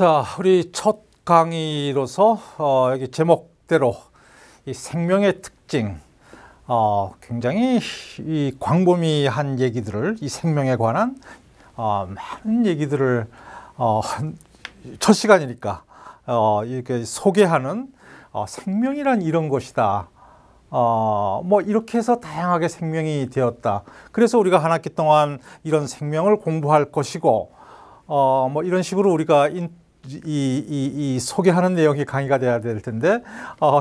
자, 우리 첫 강의로서 여기 제목대로 이 생명의 특징, 굉장히 이 광범위한 얘기들을 이 생명에 관한 많은 얘기들을 첫 시간이니까 이렇게 소개하는 생명이란 이런 것이다. 뭐 이렇게 해서 다양하게 생명이 되었다. 그래서 우리가 한 학기 동안 이런 생명을 공부할 것이고, 뭐 이런 식으로 우리가 이 소개하는 내용이 강의가 돼야 될 텐데,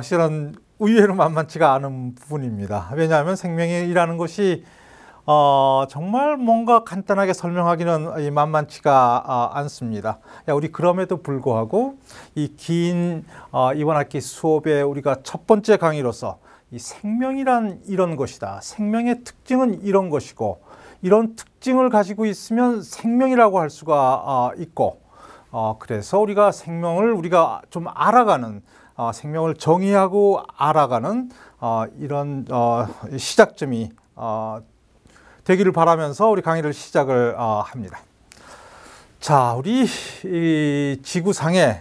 실은 의외로 만만치가 않은 부분입니다. 왜냐하면 생명이라는 것이 정말 뭔가 간단하게 설명하기는 만만치가 않습니다. 우리 그럼에도 불구하고 이 긴 이번 학기 수업에 우리가 첫 번째 강의로서 이 생명이란 이런 것이다. 생명의 특징은 이런 것이고, 이런 특징을 가지고 있으면 생명이라고 할 수가 있고, 그래서 우리가 생명을 우리가 좀 알아가는, 생명을 정의하고 알아가는 이런 시작점이 되기를 바라면서 우리 강의를 시작을 합니다. 자, 우리 이 지구상에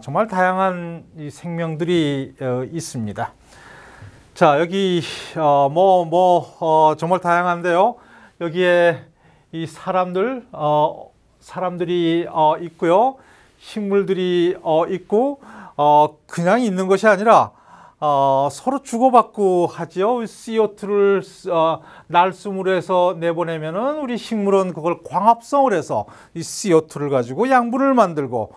정말 다양한 이 생명들이 있습니다. 자, 여기 정말 다양한데요. 여기에 이 사람들이 있고요. 식물들이 있고, 그냥 있는 것이 아니라 서로 주고받고 하지요. CO2를 날숨으로 해서 내보내면은 우리 식물은 그걸 광합성을 해서 이 CO2를 가지고 양분을 만들고,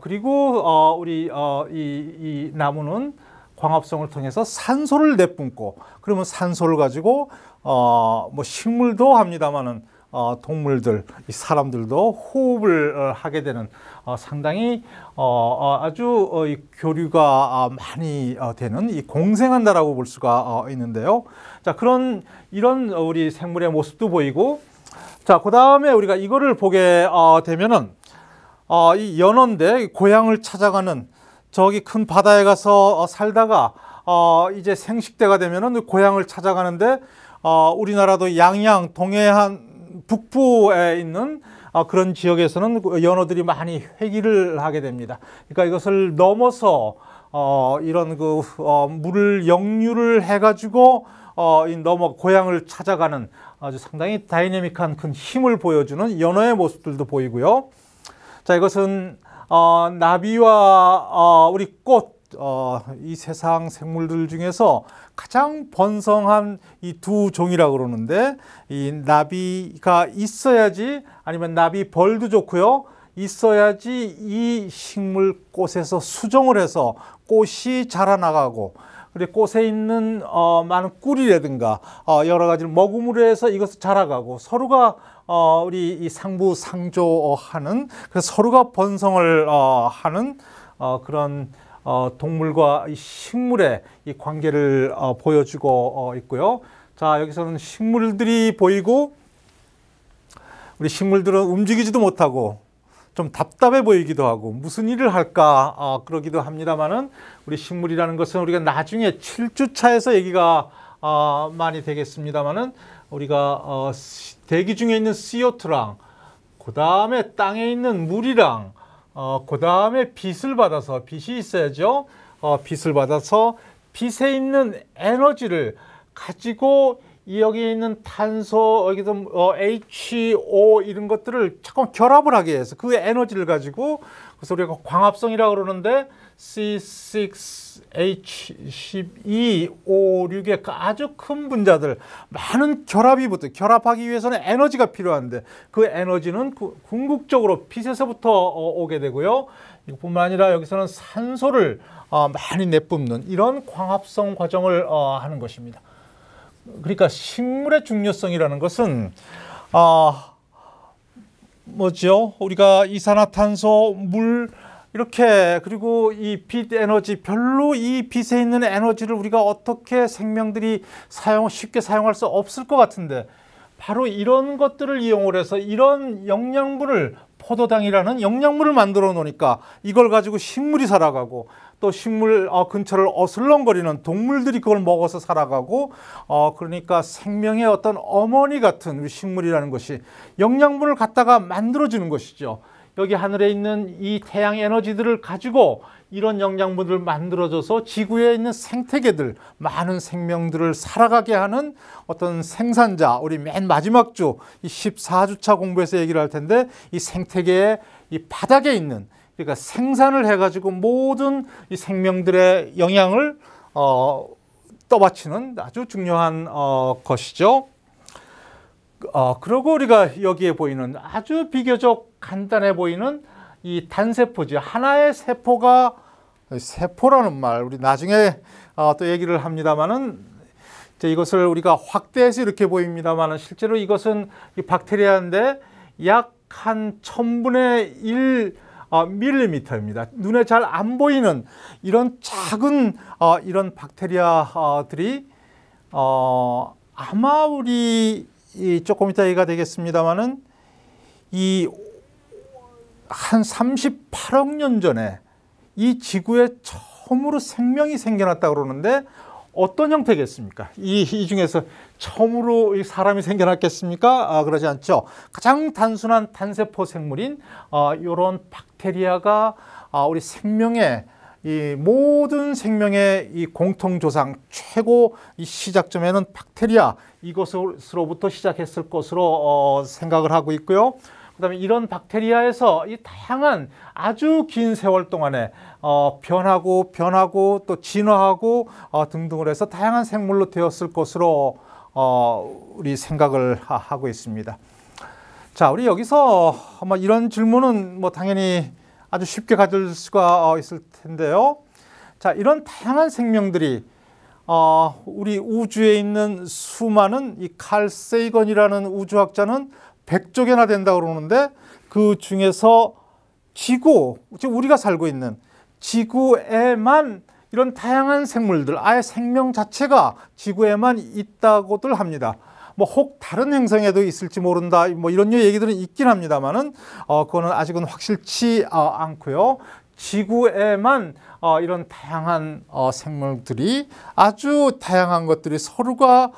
그리고 우리 이 나무는 광합성을 통해서 산소를 내뿜고, 그러면 산소를 가지고 뭐 식물도 합니다마는 동물들, 이 사람들도 호흡을 하게 되는 상당히 아주 교류가 많이 되는 이 공생한다라고 볼 수가 있는데요. 자, 이런 우리 생물의 모습도 보이고, 자, 그 다음에 우리가 이거를 보게 되면은 이 연어인데 고향을 찾아가는, 저기 큰 바다에 가서 살다가 이제 생식대가 되면은 고향을 찾아가는데, 우리나라도 양양 동해안 북부에 있는 그런 지역에서는 연어들이 많이 회귀를 하게 됩니다. 그러니까 이것을 넘어서 이런 물을 역류를 해가지고 넘어 고향을 찾아가는 아주 상당히 다이내믹한 큰 힘을 보여주는 연어의 모습들도 보이고요. 자, 이것은 나비와 우리 꽃, 이 세상 생물들 중에서 가장 번성한 이 두 종이라고 그러는데, 이 나비가 있어야지, 아니면 나비 벌도 좋고요, 있어야지 이 식물 꽃에서 수정을 해서 꽃이 자라나가고, 그리고 꽃에 있는 많은 꿀이라든가 여러 가지를 먹음으로 해서 이것을 자라가고, 서로가 우리 이 상부상조하는, 그래서 서로가 번성을 하는 그런 동물과 이 식물의 이 관계를 보여주고 있고요. 자, 여기서는 식물들이 보이고, 우리 식물들은 움직이지도 못하고 좀 답답해 보이기도 하고 무슨 일을 할까 그러기도 합니다만은, 우리 식물이라는 것은 우리가 나중에 7주차에서 얘기가 많이 되겠습니다만은, 우리가 대기 중에 있는 CO2랑, 그 다음에 땅에 있는 물이랑, 그 다음에 빛을 받아서, 빛이 있어야죠. 빛을 받아서 빛에 있는 에너지를 가지고 여기에 있는 탄소, 여기서 HO 이런 것들을 자꾸 결합을 하게 해서 그 에너지를 가지고, 그래서 우리가 광합성이라고 그러는데 C6H12O6의 아주 큰 분자들, 많은 결합하기 위해서는 에너지가 필요한데, 그 에너지는 궁극적으로 빛에서부터 오게 되고요. 이것뿐만 아니라 여기서는 산소를 많이 내뿜는 이런 광합성 과정을 하는 것입니다. 그러니까 식물의 중요성이라는 것은 뭐죠? 우리가 이산화탄소, 물, 이렇게, 그리고 이 빛 에너지, 별로 이 빛에 있는 에너지를 우리가 어떻게 생명들이 쉽게 사용할 수 없을 것 같은데, 바로 이런 것들을 이용을 해서 이런 영양분을, 포도당이라는 영양분을 만들어 놓으니까 이걸 가지고 식물이 살아가고, 또 식물 근처를 어슬렁거리는 동물들이 그걸 먹어서 살아가고, 그러니까 생명의 어떤 어머니 같은 우리 식물이라는 것이 영양분을 갖다가 만들어주는 것이죠. 여기 하늘에 있는 이 태양 에너지들을 가지고 이런 영양분들을 만들어줘서 지구에 있는 생태계들, 많은 생명들을 살아가게 하는 어떤 생산자, 우리 맨 마지막 주, 이 14주차 공부에서 얘기를 할 텐데, 이 생태계의 이 바닥에 있는, 그러니까 생산을 해가지고 모든 이 생명들의 영양을 떠받치는 아주 중요한 것이죠. 그리고 우리가 여기에 보이는 아주 비교적 간단해 보이는 이 단세포죠. 하나의 세포가, 세포라는 말 우리 나중에 또 얘기를 합니다만은, 이것을 우리가 확대해서 이렇게 보입니다만은 실제로 이것은 이 박테리아인데 약 한 1000분의 1 밀리미터입니다. 눈에 잘 안 보이는 이런 작은 이런 박테리아들이 아마 우리 조금 이따 얘기가 되겠습니다만은 이 한 38억 년 전에 이 지구에 처음으로 생명이 생겨났다고 그러는데 어떤 형태겠습니까? 이 중에서 처음으로 사람이 생겨났겠습니까? 그러지 않죠. 가장 단순한 단세포 생물인 이런 박테리아가 우리 생명의 이 모든 생명의 이 공통 조상, 최고 이 시작점에는 박테리아, 이것으로부터 시작했을 것으로 생각을 하고 있고요. 그다음에 이런 박테리아에서 이 다양한 아주 긴 세월 동안에 변하고 또 진화하고 등등을 해서 다양한 생물로 되었을 것으로 우리 생각을 하고 있습니다. 자, 우리 여기서 이런 질문은 당연히 아주 쉽게 가질 수가 있을 텐데요. 자, 이런 다양한 생명들이 우리 우주에 있는 수많은 이 칼 세이건이라는 우주학자는 100쪽이나 된다고 그러는데, 그 중에서 지구, 지금 우리가 살고 있는 지구에만 이런 다양한 생물들, 아예 생명 자체가 지구에만 있다고들 합니다. 혹 다른 행성에도 있을지 모른다, 이런 얘기들은 있긴 합니다만은 그거는 아직은 확실치 않고요. 지구에만 이런 다양한 생물들이, 아주 다양한 것들이 서로가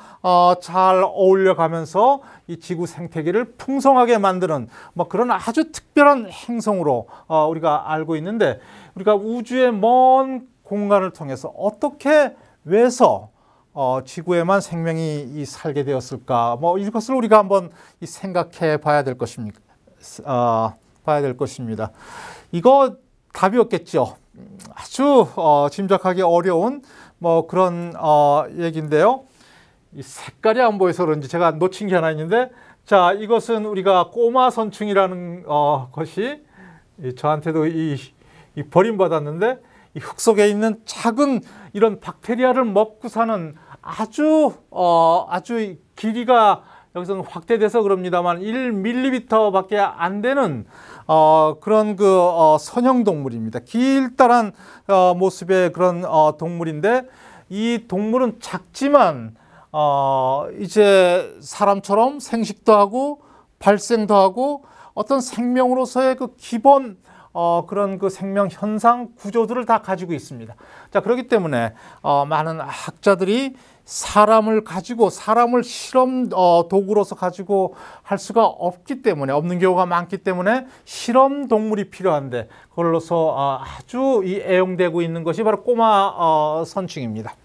잘 어울려 가면서 이 지구 생태계를 풍성하게 만드는 그런 아주 특별한 행성으로 우리가 알고 있는데, 우리가 우주의 먼 공간을 통해서 어떻게 왜서 지구에만 생명이 살게 되었을까, 이것을 우리가 한번 생각해 봐야 될 것입니다. 이거 답이 없겠죠. 아주 짐작하기 어려운 그런 얘기인데요. 이 색깔이 안 보여서 그런지 제가 놓친 게 하나 있는데, 자, 이것은 우리가 꼬마 선충이라는 것이 저한테도 이 버림받았는데, 이 흙 속에 있는 작은 이런 박테리아를 먹고 사는 아주 길이가 여기서는 확대돼서 그럽니다만 1ml밖에 안 되는 그런 선형 동물입니다. 길다란 모습의 그런 동물인데, 이 동물은 작지만 이제 사람처럼 생식도 하고 발생도 하고 어떤 생명으로서의 그 기본 그런 생명 현상 구조들을 다 가지고 있습니다. 자, 그렇기 때문에 많은 학자들이 사람을 실험 도구로서 가지고 할 수가 없기 때문에, 없는 경우가 많기 때문에 실험 동물이 필요한데, 그걸로서 아주 애용되고 있는 것이 바로 꼬마 선충입니다.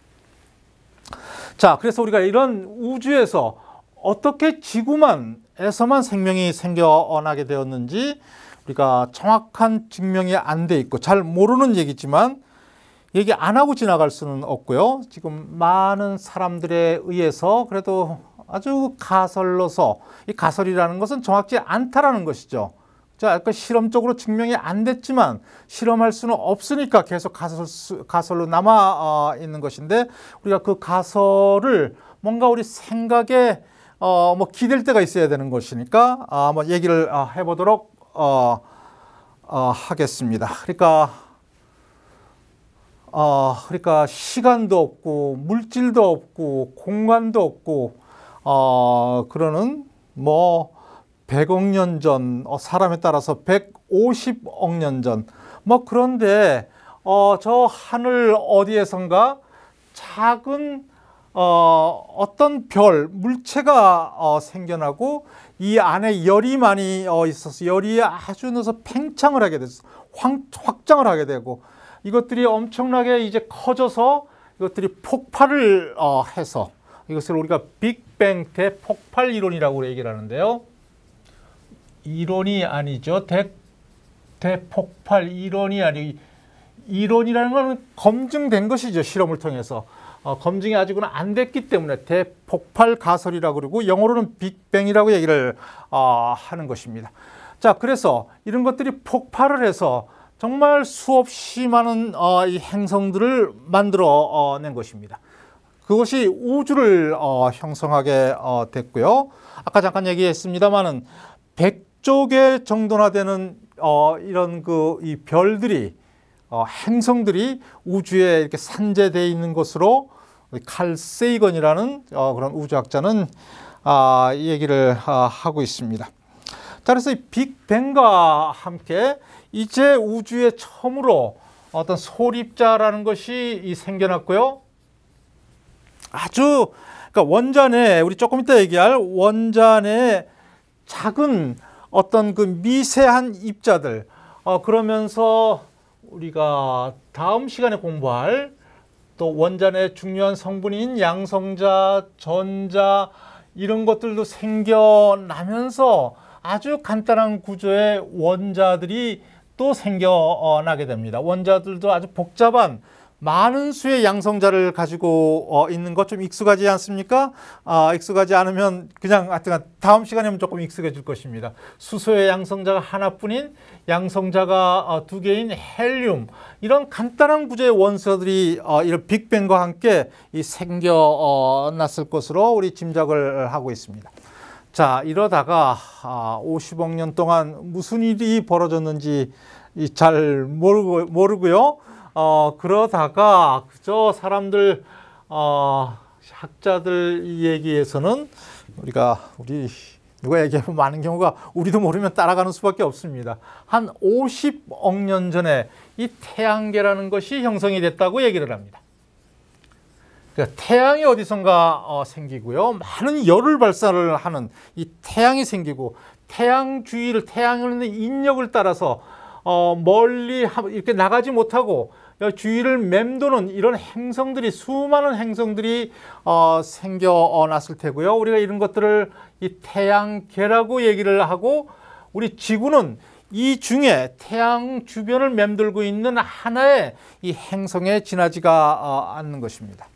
자, 그래서 우리가 이런 우주에서 어떻게 지구만에서만 생명이 생겨나게 되었는지 우리가 정확한 증명이 안 돼 있고 잘 모르는 얘기지만 얘기 안 하고 지나갈 수는 없고요. 지금 많은 사람들에 의해서 그래도 아주 가설로서, 이 가설이라는 것은 정확지 않다라는 것이죠. 자, 실험적으로 증명이 안 됐지만 실험할 수는 없으니까 계속 가설로 남아 있는 것인데, 우리가 그 가설을 뭔가 우리 생각에 기댈 때가 있어야 되는 것이니까 한번 얘기를 해보도록 하겠습니다. 그러니까 시간도 없고 물질도 없고 공간도 없고 그러는 100억 년 전, 사람에 따라서 150억 년 전, 그런데 저 하늘 어디에선가 작은 어떤 별, 물체가 생겨나고 이 안에 열이 많이 있어서 열이 아주 넣어서 팽창을 하게 돼서 확장을 하게 되고 이것들이 엄청나게 이제 커져서 이것들이 폭발을 해서 이것을 우리가 빅뱅 대폭발 이론이라고 얘기를 하는데요. 이론이 아니죠. 대폭발 이론이 아니 이론이라는 것은 검증된 것이죠. 실험을 통해서. 검증이 아직은 안 됐기 때문에 대폭발 가설이라고 그러고 영어로는 빅뱅이라고 얘기를 하는 것입니다. 자, 그래서 이런 것들이 폭발을 해서 정말 수없이 많은 이 행성들을 만들어 낸 것입니다. 그것이 우주를 형성하게 됐고요. 아까 잠깐 얘기했습니다만은 100조 개 정도나 되는 이런 이 별들이 행성들이 우주에 이렇게 산재되어 있는 것으로 칼 세이건이라는 그런 우주학자는 얘기를 하고 있습니다. 자, 그래서 이 빅뱅과 함께 이제 우주에 처음으로 어떤 소립자라는 것이 생겨났고요. 아주 그러니까 원자 내 우리 조금 이따 얘기할 원자 내 작은 어떤 그 미세한 입자들 그러면서 우리가 다음 시간에 공부할 또 원자 내 중요한 성분인 양성자, 전자 이런 것들도 생겨나면서 아주 간단한 구조의 원자들이 또 생겨나게 됩니다. 원자들도 아주 복잡한 많은 수의 양성자를 가지고 있는 것 좀 익숙하지 않습니까? 익숙하지 않으면 그냥 하여튼 다음 시간에는 조금 익숙해질 것입니다. 수소의 양성자가 하나뿐인 양성자가 두 개인 헬륨 이런 간단한 구조의 원소들이 이런 빅뱅과 함께 생겨났을 것으로 우리 짐작을 하고 있습니다. 자, 이러다가 50억 년 동안 무슨 일이 벌어졌는지 잘 모르고요. 그러다가 그저 사람들 학자들 얘기에서는 우리 누가 얘기하면 많은 경우가 우리도 모르면 따라가는 수밖에 없습니다. 한 50억 년 전에 이 태양계라는 것이 형성이 됐다고 얘기를 합니다. 그러니까 태양이 어디선가 생기고요. 많은 열을 발산을 하는 이 태양이 생기고 태양 주위를 태양에 있는 인력을 따라서 멀리 이렇게 나가지 못하고 주위를 맴도는 이런 행성들이 수많은 행성들이 생겨났을 테고요. 우리가 이런 것들을 이 태양계라고 얘기를 하고 우리 지구는 이 중에 태양 주변을 맴돌고 있는 하나의 이 행성에 지나지가 않는 것입니다.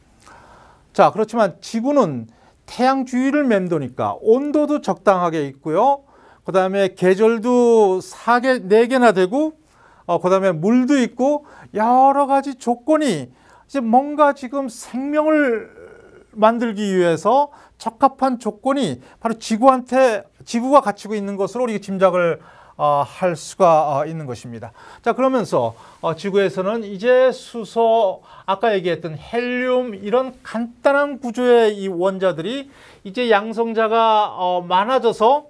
자, 그렇지만 지구는 태양 주위를 맴도니까 온도도 적당하게 있고요. 그 다음에 계절도 4개나 되고 그 다음에 물도 있고 여러 가지 조건이 이제 뭔가 지금 생명을 만들기 위해서 적합한 조건이 바로 지구가 갖추고 있는 것으로 우리가 짐작을 할 수가 있는 것입니다. 자, 그러면서 지구에서는 이제 수소, 아까 얘기했던 헬륨 이런 간단한 구조의 이 원자들이 이제 양성자가 많아져서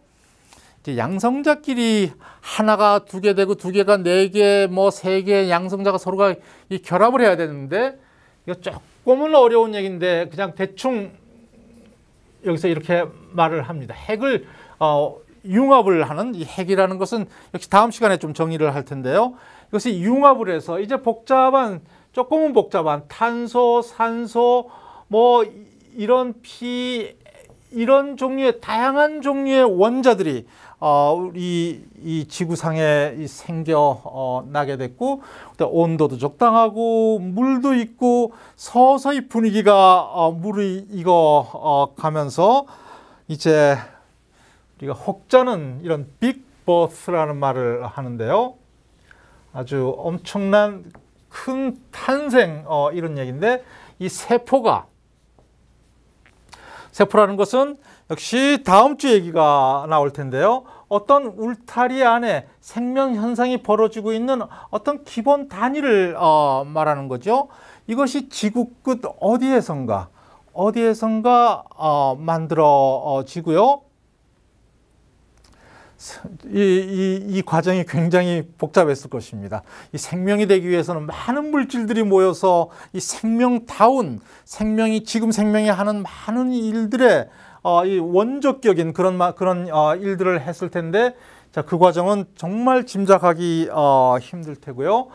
이제 양성자끼리 하나가 2개 되고 2개가 4개, 뭐 3개 양성자가 서로가 이 결합을 해야 되는데 이거 조금은 어려운 얘기인데 그냥 대충 여기서 이렇게 말을 합니다. 핵을 융합을 하는 이 핵이라는 것은 역시 다음 시간에 좀 정의를 할 텐데요. 이것이 융합을 해서 이제 조금은 복잡한 탄소, 산소, 뭐 이런 이런 종류의 다양한 종류의 원자들이 우리 이 지구상에 생겨나게 됐고 온도도 적당하고 물도 있고 서서히 분위기가 무르익어 가면서 이제 우리가 혹자는 이런 빅버스라는 말을 하는데요. 아주 엄청난 큰 탄생 이런 얘기인데 이 세포라는 것은 역시 다음 주 얘기가 나올 텐데요. 어떤 울타리 안에 생명 현상이 벌어지고 있는 어떤 기본 단위를 말하는 거죠. 이것이 지구 끝 어디에선가 만들어지고요. 이 과정이 굉장히 복잡했을 것입니다. 이 생명이 되기 위해서는 많은 물질들이 모여서 이 생명다운 생명이 지금 생명이 하는 많은 일들에 이 원조격인 그런 일들을 했을 텐데, 자, 그 과정은 정말 짐작하기 힘들 테고요.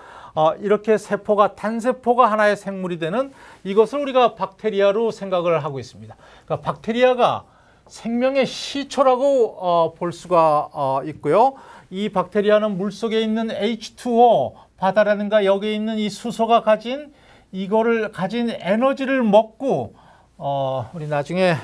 이렇게 세포가 단세포가 하나의 생물이 되는 이것을 우리가 박테리아로 생각을 하고 있습니다. 그러니까 박테리아가 생명의 시초라고 볼 수가 있고요. 이 박테리아는 물속에 있는 H2O, 바다라든가 여기에 있는 이 수소가 가진 에너지를 먹고 우리 나중에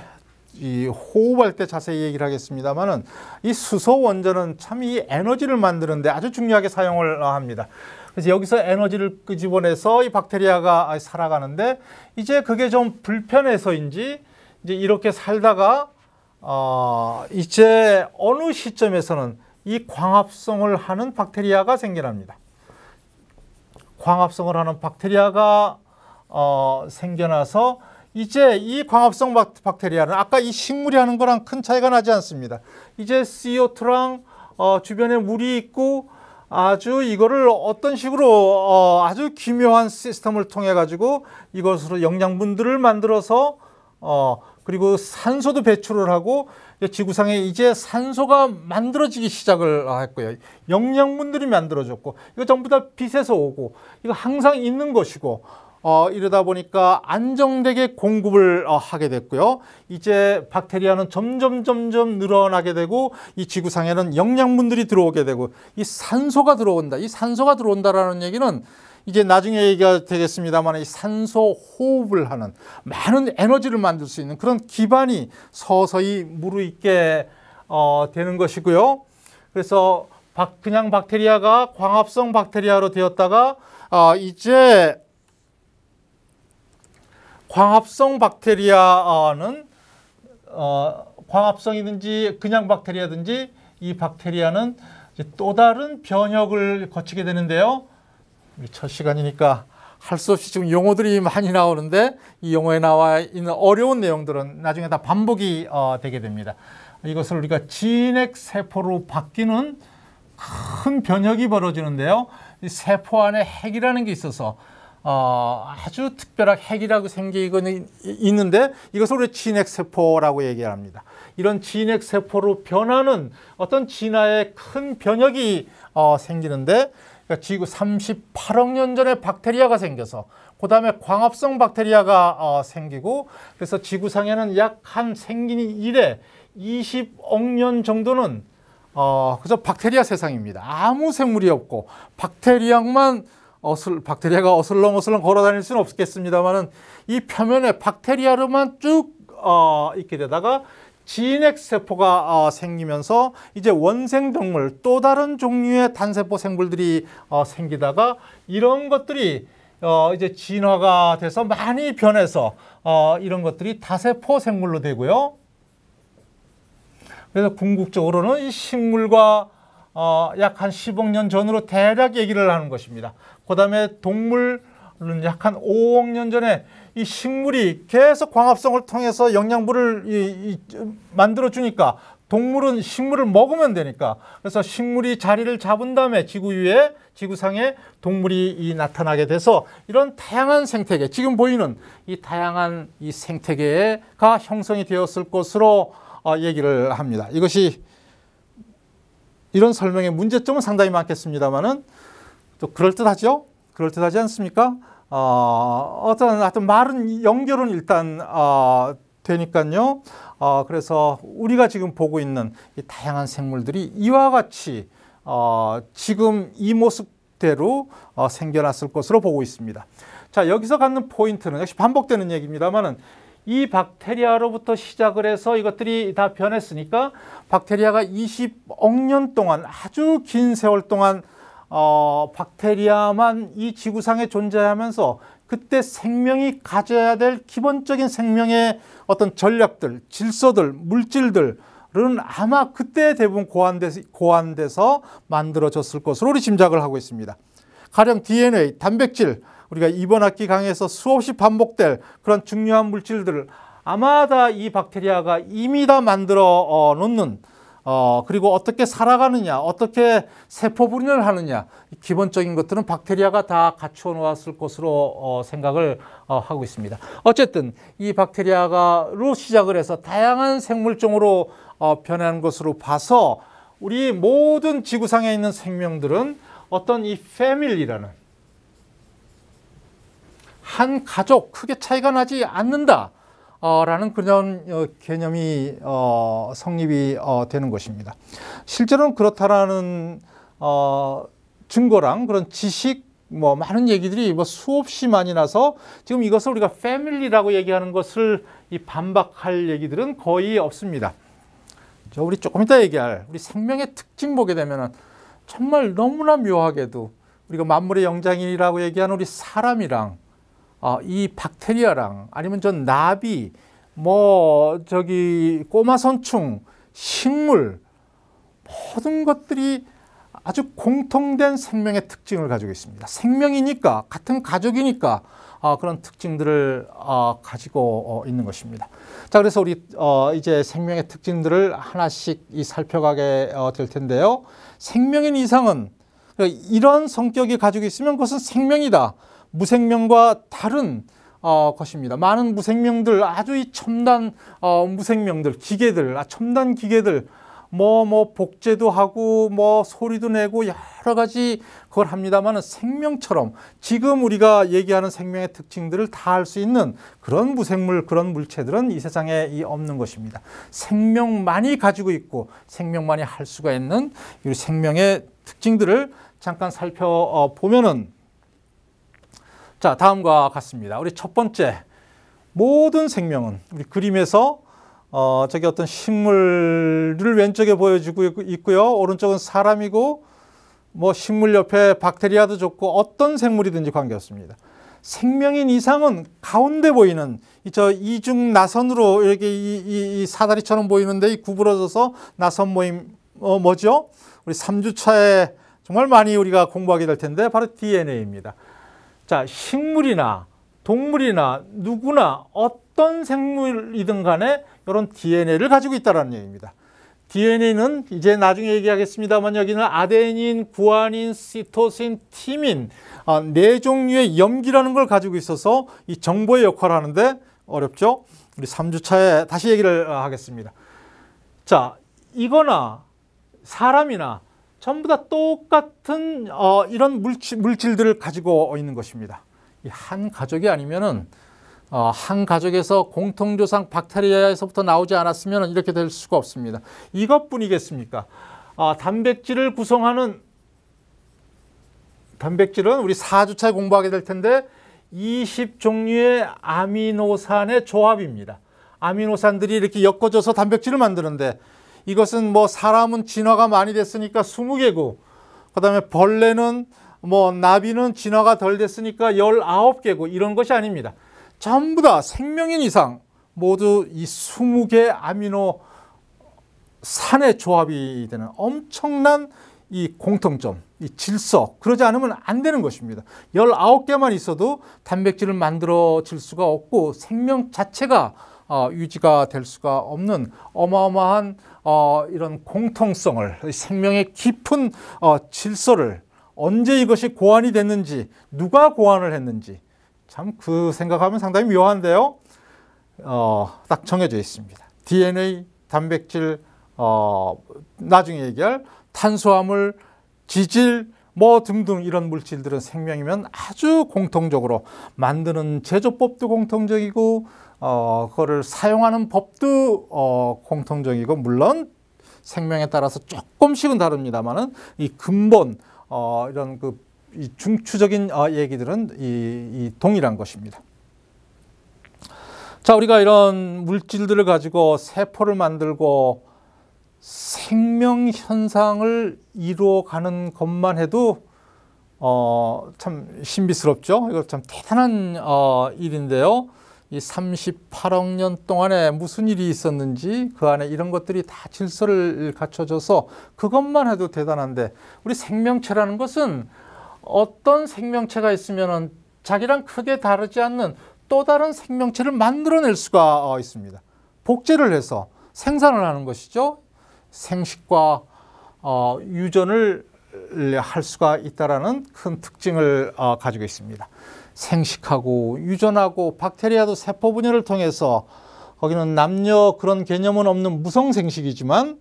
이 호흡할 때 자세히 얘기를 하겠습니다만은, 이 수소 원전은 참 이 에너지를 만드는데 아주 중요하게 사용을 합니다. 그래서 여기서 에너지를 끄집어내서 이 박테리아가 살아가는데, 이제 그게 좀 불편해서인지 이제 이렇게 살다가 이제 어느 시점에서는 이 광합성을 하는 박테리아가 생겨납니다. 광합성을 하는 박테리아가 생겨나서 이제 이 광합성 박테리아는 아까 이 식물이 하는 거랑 큰 차이가 나지 않습니다. 이제 CO2랑 주변에 물이 있고 아주 이거를 어떤 식으로 아주 기묘한 시스템을 통해 가지고 이것으로 영양분들을 만들어서 그리고 산소도 배출을 하고 지구상에 이제 산소가 만들어지기 시작을 했고요. 영양분들이 만들어졌고, 이거 전부 다 빛에서 오고, 이거 항상 있는 것이고, 이러다 보니까 안정되게 공급을 하게 됐고요. 이제 박테리아는 점점 늘어나게 되고, 이 지구상에는 영양분들이 들어오게 되고, 이 산소가 들어온다. 이 산소가 들어온다라는 얘기는 이제 나중에 얘기가 되겠습니다만, 이 산소 호흡을 하는 많은 에너지를 만들 수 있는 그런 기반이 서서히 무르익게 되는 것이고요. 그래서 그냥 박테리아가 광합성 박테리아로 되었다가 이제 광합성 박테리아는 광합성이든지 그냥 박테리아든지 이 박테리아는 이제 또 다른 변혁을 거치게 되는데요. 우리 첫 시간이니까 할 수 없이 지금 용어들이 많이 나오는데, 이 용어에 나와 있는 어려운 내용들은 나중에 다 반복이 되게 됩니다. 이것을 우리가 진핵 세포로 바뀌는 큰 변혁이 벌어지는데요. 이 세포 안에 핵이라는 게 있어서 아주 특별한 핵이라고 생기고 있는데, 이것을 우리 진핵세포라고 얘기합니다. 이런 진핵세포로 변하는 어떤 진화의 큰 변혁이 생기는데, 그러니까 지구 38억 년 전에 박테리아가 생겨서 그 다음에 광합성 박테리아가 생기고, 그래서 지구상에는 약 한 생긴 이래 20억 년 정도는 그래서 박테리아 세상입니다. 아무 생물이 없고 박테리아가 어슬렁어슬렁 걸어 다닐 수는 없겠습니다만은, 이 표면에 박테리아로만 쭉 있게 되다가 진핵세포가 생기면서 이제 원생동물, 또 다른 종류의 단세포 생물들이 생기다가 이런 것들이 이제 진화가 돼서 많이 변해서 이런 것들이 다세포 생물로 되고요. 그래서 궁극적으로는 이 식물과 약 한 10억 년 전으로 대략 얘기를 하는 것입니다. 그 다음에 동물은 약 한 5억 년 전에 이 식물이 계속 광합성을 통해서 영양분을 만들어 주니까 동물은 식물을 먹으면 되니까, 그래서 식물이 자리를 잡은 다음에 지구상에 동물이 나타나게 돼서 이런 다양한 생태계, 지금 보이는 이 다양한 이 생태계가 형성이 되었을 것으로 얘기를 합니다. 이것이 이런 설명의 문제점은 상당히 많겠습니다만은 또 그럴듯하죠? 그럴듯하지 않습니까? 하여튼 말은 연결은 일단 되니까요. 그래서 우리가 지금 보고 있는 이 다양한 생물들이 이와 같이 지금 이 모습대로 생겨났을 것으로 보고 있습니다. 자, 여기서 갖는 포인트는 역시 반복되는 얘기입니다만은, 이 박테리아로부터 시작을 해서 이것들이 다 변했으니까 박테리아가 20억 년 동안, 아주 긴 세월 동안 박테리아만 이 지구상에 존재하면서 그때 생명이 가져야 될 기본적인 생명의 어떤 전략들, 질서들, 물질들은 아마 그때 대부분 고안돼서 만들어졌을 것으로 우리 짐작을 하고 있습니다. 가령 DNA, 단백질, 우리가 이번 학기 강의에서 수없이 반복될 그런 중요한 물질들을 아마 다 이 박테리아가 이미 다 만들어 놓는 그리고 어떻게 살아가느냐, 어떻게 세포 분열을 하느냐, 기본적인 것들은 박테리아가 다 갖추어 놓았을 것으로 생각을 하고 있습니다. 어쨌든 이 박테리아로 시작을 해서 다양한 생물종으로 변하는 것으로 봐서 우리 모든 지구상에 있는 생명들은 어떤 이 패밀리라는 한 가족, 크게 차이가 나지 않는다 라는 그런 개념이 성립이 되는 것입니다. 실제로는 그렇다라는 증거랑 그런 지식, 뭐 많은 얘기들이 뭐 수없이 많이 나서 지금 이것을 우리가 패밀리라고 얘기하는 것을 반박할 얘기들은 거의 없습니다. 우리 조금 이따 얘기할 우리 생명의 특징 보게 되면은 정말 너무나 묘하게도 우리가 만물의 영장이라고 얘기하는 우리 사람이랑 이 박테리아랑 아니면 저 나비, 뭐 저기 꼬마선충, 식물 모든 것들이 아주 공통된 생명의 특징을 가지고 있습니다. 생명이니까 같은 가족이니까 그런 특징들을 가지고 있는 것입니다. 자, 그래서 우리 이제 생명의 특징들을 하나씩 살펴가게 될 텐데요. 생명인 이상은 이런 성격이 가지고 있으면 그것은 생명이다. 무생명과 다른 것입니다. 많은 무생명들, 아주 이 첨단 무생명들, 기계들, 첨단 기계들, 뭐 복제도 하고 뭐 소리도 내고 여러 가지 그걸 합니다만 생명처럼 지금 우리가 얘기하는 생명의 특징들을 다 할 수 있는 그런 무생물, 그런 물체들은 이 세상에 없는 것입니다. 생명만이 가지고 있고 생명만이 할 수가 있는 이 생명의 특징들을 잠깐 살펴보면은, 자, 다음과 같습니다. 우리 첫 번째, 모든 생명은 우리 그림에서 저기 어떤 식물을 왼쪽에 보여주고 있고요. 오른쪽은 사람이고 뭐 식물 옆에 박테리아도 좋고 어떤 생물이든지 관계없습니다. 생명인 이상은 가운데 보이는 저 이중 나선으로 이렇게 이 사다리처럼 보이는데 이 구부러져서 나선 모임 뭐죠? 우리 3주차에 정말 많이 우리가 공부하게 될 텐데 바로 DNA입니다. 자, 식물이나 동물이나 누구나 어떤 생물이든 간에 이런 DNA를 가지고 있다는 얘기입니다. DNA는 이제 나중에 얘기하겠습니다만 여기는 아데닌, 구아닌, 시토신, 티민 네 종류의 염기라는 걸 가지고 있어서 이 정보의 역할을 하는데 어렵죠? 우리 3주차에 다시 얘기를 하겠습니다. 자, 이거나 사람이나 전부 다 똑같은 이런 물질들을 가지고 있는 것입니다. 이 한 가족이 아니면은 한 가족에서 공통조상 박테리아에서부터 나오지 않았으면 이렇게 될 수가 없습니다. 이것뿐이겠습니까? 단백질을 구성하는 단백질은 우리 4주차에 공부하게 될 텐데 20종류의 아미노산의 조합입니다. 아미노산들이 이렇게 엮어져서 단백질을 만드는데 이것은 뭐 사람은 진화가 많이 됐으니까 20개고 그다음에 벌레는 뭐 나비는 진화가 덜 됐으니까 19개고 이런 것이 아닙니다. 전부 다 생명인 이상 모두 이 20개 아미노산의 조합이 되는 엄청난 이 공통점, 이 질서, 그러지 않으면 안 되는 것입니다. 19개만 있어도 단백질을 만들어질 수가 없고 생명 자체가 유지가 될 수가 없는 어마어마한 이런 공통성을, 생명의 깊은 질서를 언제 이것이 고안이 됐는지, 누가 고안을 했는지 참 그 생각하면 상당히 묘한데요. 딱 정해져 있습니다. DNA, 단백질, 나중에 얘기할 탄수화물, 지질, 뭐 등등 이런 물질들은 생명이면 아주 공통적으로 만드는 제조법도 공통적이고 그거를 사용하는 법도 공통적이고 물론 생명에 따라서 조금씩은 다릅니다만은 이 근본 이런 이 중추적인 얘기들은 이 동일한 것입니다. 자, 우리가 이런 물질들을 가지고 세포를 만들고 생명 현상을 이루어가는 것만 해도 참 신비스럽죠. 이거 참 대단한 일인데요. 이 38억 년 동안에 무슨 일이 있었는지 그 안에 이런 것들이 다 질서를 갖춰줘서 그것만 해도 대단한데 우리 생명체라는 것은 어떤 생명체가 있으면 자기랑 크게 다르지 않는 또 다른 생명체를 만들어낼 수가 있습니다. 복제를 해서 생산을 하는 것이죠. 생식과 유전을 할 수가 있다라는 큰 특징을 가지고 있습니다. 생식하고 유전하고 박테리아도 세포 분열을 통해서 거기는 남녀 그런 개념은 없는 무성 생식이지만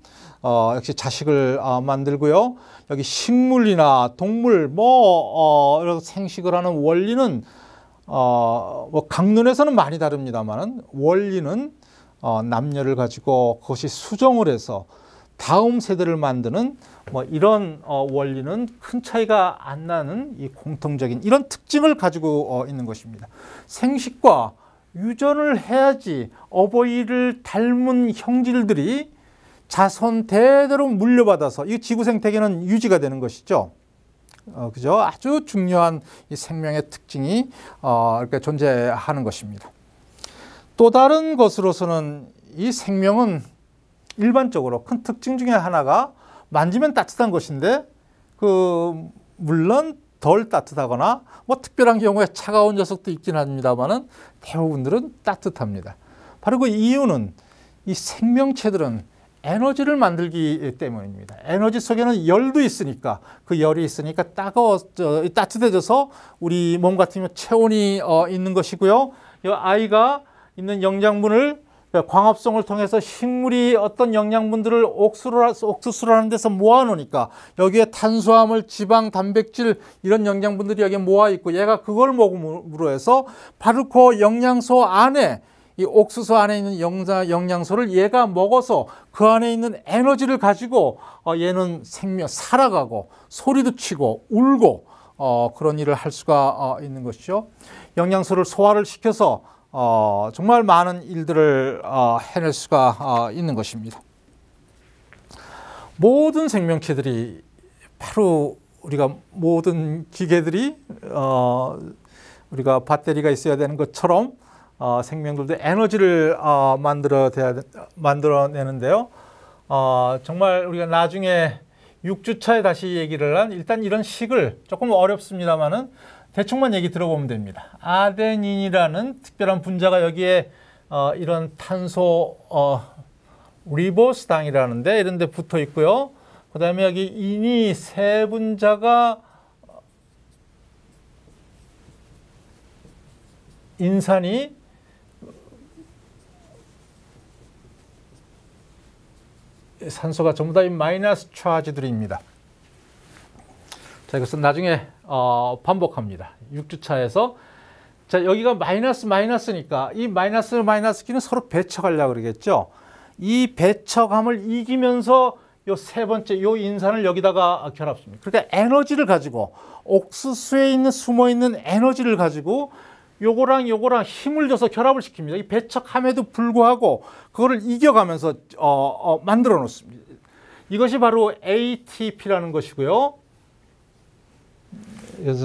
역시 자식을 만들고요. 여기 식물이나 동물 이런 생식을 하는 원리는 뭐 강론에서는 많이 다릅니다만은 원리는 남녀를 가지고 그것이 수정을 해서 다음 세대를 만드는 뭐 이런 원리는 큰 차이가 안 나는 이 공통적인 이런 특징을 가지고 있는 것입니다. 생식과 유전을 해야지 어버이를 닮은 형질들이 자손 대대로 물려받아서 이 지구 생태계는 유지가 되는 것이죠. 그죠? 아주 중요한 이 생명의 특징이 이렇게 존재하는 것입니다. 또 다른 것으로서는 이 생명은 일반적으로 큰 특징 중에 하나가 만지면 따뜻한 것인데 물론 덜 따뜻하거나 뭐 특별한 경우에 차가운 녀석도 있긴 합니다만은 대부분들은 따뜻합니다. 바로 그 이유는 이 생명체들은 에너지를 만들기 때문입니다. 에너지 속에는 열도 있으니까 그 열이 있으니까 따뜻해져서 우리 몸 같으면 체온이 있는 것이고요. 이 아이가 있는 영양분을 광합성을 통해서 식물이 어떤 영양분들을 옥수수를 하는 데서 모아놓으니까 여기에 탄수화물, 지방, 단백질 이런 영양분들이 여기에 모아있고 얘가 그걸 먹음으로 해서 바로 그 영양소 안에 이 옥수수 안에 있는 영양소를 얘가 먹어서 그 안에 있는 에너지를 가지고 얘는 살아가고 소리도 치고 울고 그런 일을 할 수가 있는 것이죠. 영양소를 소화를 시켜서 정말 많은 일들을 해낼 수가 있는 것입니다. 모든 생명체들이 바로 우리가 모든 기계들이 우리가 배터리가 있어야 되는 것처럼 생명들도 에너지를 만들어내는데요. 정말 우리가 나중에 6주차에 다시 얘기를 한 일단 이런 식을 조금 어렵습니다만은 대충만 얘기 들어보면 됩니다. 아데닌이라는 특별한 분자가 여기에 이런 탄소 리보스당이라는데 이런 데 붙어 있고요. 그 다음에 여기 인이 세 분자가 인산이 산소가 전부 다 이 마이너스 차지들입니다. 자, 이것은 나중에 반복합니다. 6주차에서 자, 여기가 마이너스니까 이 마이너스끼는 서로 배척하려고 그러겠죠. 이 배척함을 이기면서 요 세 번째 요 인산을 여기다가 결합합니다. 그러니까 에너지를 가지고 옥수수에 있는 숨어 있는 에너지를 가지고 요거랑 힘을 줘서 결합을 시킵니다. 이 배척함에도 불구하고 그거를 이겨가면서 만들어 놓습니다. 이것이 바로 ATP라는 것이고요.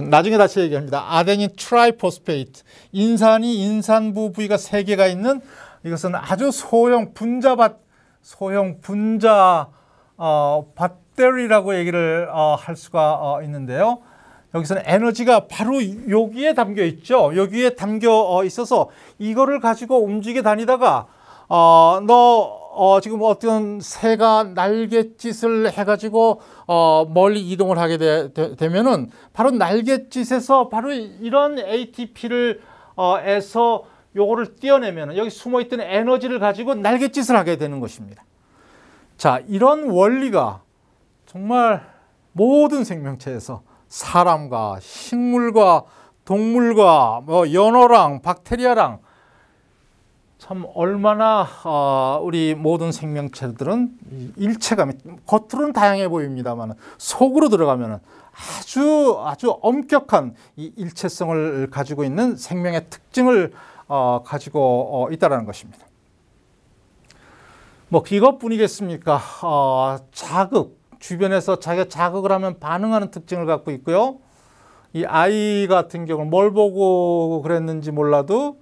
나중에 다시 얘기합니다. 아데닌 트라이포스페이트, 인산부 부위가 3개가 있는 이것은 아주 소형 분자 배터리라고 얘기를 할 수가 있는데요. 여기서는 에너지가 바로 여기에 담겨 있죠. 여기에 담겨 있어서 이거를 가지고 움직여 다니다가 지금 어떤 새가 날갯짓을 해가지고 멀리 이동을 하게 되면은 바로 날갯짓에서 바로 이런 ATP를 에서 요거를 떼어내면 여기 숨어있던 에너지를 가지고 날갯짓을 하게 되는 것입니다. 자, 이런 원리가 정말 모든 생명체에서 사람과 식물과 동물과 연어랑 박테리아랑 참 얼마나 우리 모든 생명체들은 일체감이 겉으로는 다양해 보입니다만 속으로 들어가면 아주 엄격한 이 일체성을 가지고 있는 생명의 특징을 가지고 있다는 것입니다. 뭐 이것뿐이겠습니까? 자극, 주변에서 자기가 자극을 하면 반응하는 특징을 갖고 있고요. 이 아이 같은 경우는 뭘 보고 그랬는지 몰라도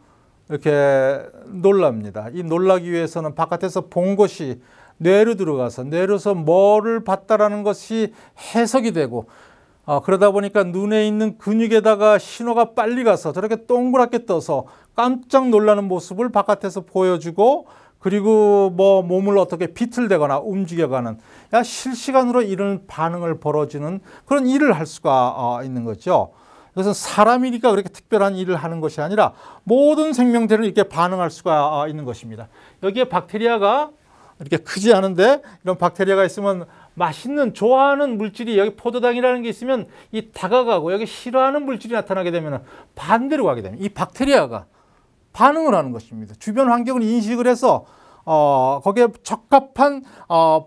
이렇게 놀랍니다. 이 놀라기 위해서는 바깥에서 본 것이 뇌로 들어가서 뇌로서 뭐를 봤다라는 것이 해석이 되고 그러다 보니까 눈에 있는 근육에다가 신호가 빨리 가서 저렇게 동그랗게 떠서 깜짝 놀라는 모습을 바깥에서 보여주고 그리고 뭐 몸을 어떻게 비틀대거나 움직여가는 실시간으로 이런 반응을 벌어지는 그런 일을 할 수가 있는 거죠. 그래서 사람이니까 그렇게 특별한 일을 하는 것이 아니라 모든 생명체는 이렇게 반응할 수가 있는 것입니다. 여기에 박테리아가 이렇게 크지 않은데 이런 박테리아가 있으면 맛있는 좋아하는 물질이 여기 포도당이라는 게 있으면 이 다가가고 여기 싫어하는 물질이 나타나게 되면 반대로 가게 됩니다. 이 박테리아가 반응을 하는 것입니다. 주변 환경을 인식을 해서 거기에 적합한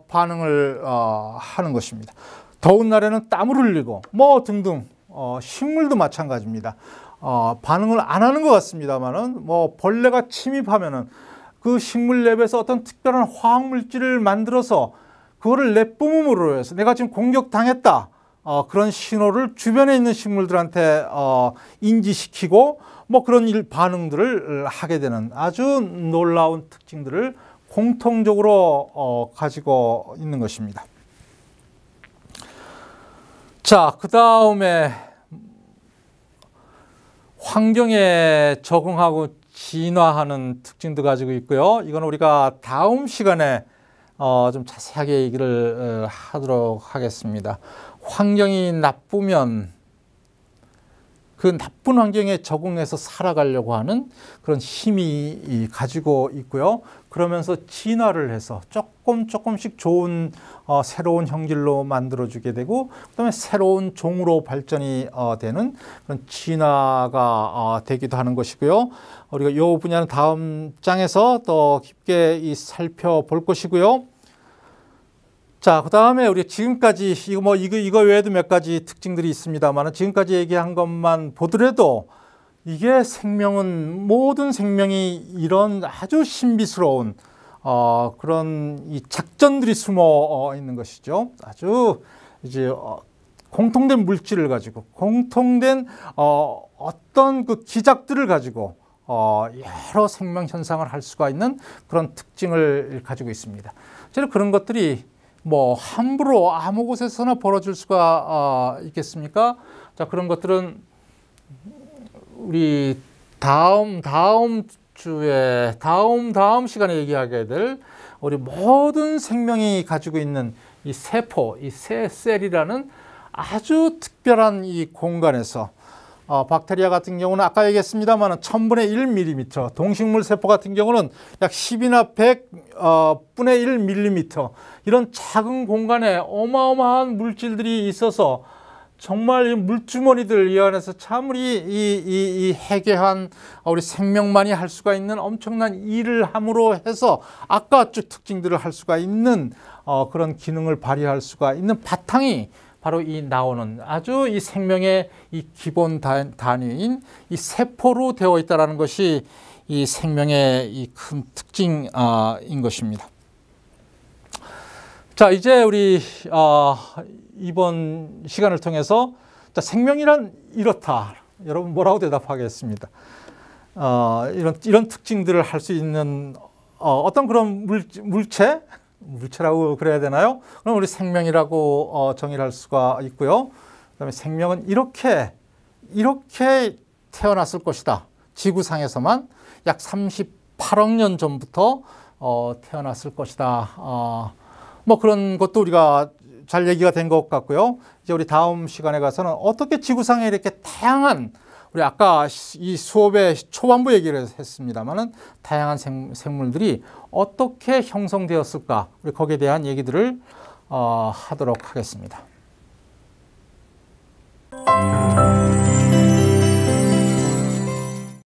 반응을 하는 것입니다. 더운 날에는 땀을 흘리고 뭐 등등 식물도 마찬가지입니다. 반응을 안 하는 것 같습니다만은 뭐 벌레가 침입하면은 그 식물 내부에서 어떤 특별한 화학 물질을 만들어서 그거를 내뿜음으로 해서 내가 지금 공격당했다. 그런 신호를 주변에 있는 식물들한테 인지시키고 뭐 그런 반응들을 하게 되는 아주 놀라운 특징들을 공통적으로 가지고 있는 것입니다. 자, 그 다음에 환경에 적응하고 진화하는 특징도 가지고 있고요. 이건 우리가 다음 시간에 좀 자세하게 얘기를 하도록 하겠습니다. 환경이 나쁘면 그 나쁜 환경에 적응해서 살아가려고 하는 그런 힘이 가지고 있고요. 그러면서 진화를 해서 조금씩 좋은 새로운 형질로 만들어주게 되고 그다음에 새로운 종으로 발전이 되는 그런 진화가 되기도 하는 것이고요. 우리가 이 분야는 다음 장에서 더 깊게 살펴볼 것이고요. 자, 그 다음에 우리 지금까지 이거 외에도 몇 가지 특징들이 있습니다만 지금까지 얘기한 것만 보더라도 이게 모든 생명이 이런 아주 신비스러운 그런 이 작전들이 숨어 있는 것이죠. 아주 이제 공통된 물질을 가지고 공통된 어떤 그 기작들을 가지고 여러 생명 현상을 할 수가 있는 그런 특징을 가지고 있습니다. 저는 그런 것들이 뭐 함부로 아무 곳에서나 벌어질 수가 있겠습니까? 자, 그런 것들은 우리 다음 주에 다음 시간에 얘기하게 될 우리 모든 생명이 가지고 있는 이 세포, 이 셀이라는 아주 특별한 이 공간에서 박테리아 같은 경우는 아까 얘기했습니다만 1000분의 1mm, 동식물 세포 같은 경우는 약 10이나 100분의 1mm 이런 작은 공간에 어마어마한 물질들이 있어서 정말 물주머니들 이 안에서 참 우리 이 해괴한 우리 생명만이 할 수가 있는 엄청난 일을 함으로 해서 아까 쭉 특징들을 할 수가 있는 그런 기능을 발휘할 수가 있는 바탕이 바로 이 나오는 아주 이 생명의 이 기본 단위인 이 세포로 되어 있다는 것이 이 생명의 이 큰 특징인 것입니다. 자, 이제 우리 이번 시간을 통해서 자, 생명이란 이렇다. 여러분 뭐라고 대답하겠습니다. 이런 특징들을 할 수 있는 어떤 그런 물체라고 그래야 되나요? 그럼 우리 생명이라고 정의를 할 수가 있고요. 그다음에 생명은 이렇게 태어났을 것이다. 지구상에서만 약 38억 년 전부터 태어났을 것이다. 뭐 그런 것도 우리가 잘 얘기가 된 것 같고요. 이제 우리 다음 시간에 가서는 어떻게 지구상에 이렇게 다양한 우리 아까 이 수업의 초반부 얘기를 했습니다만은 다양한 생물들이 어떻게 형성되었을까? 우리 거기에 대한 얘기들을 하도록 하겠습니다.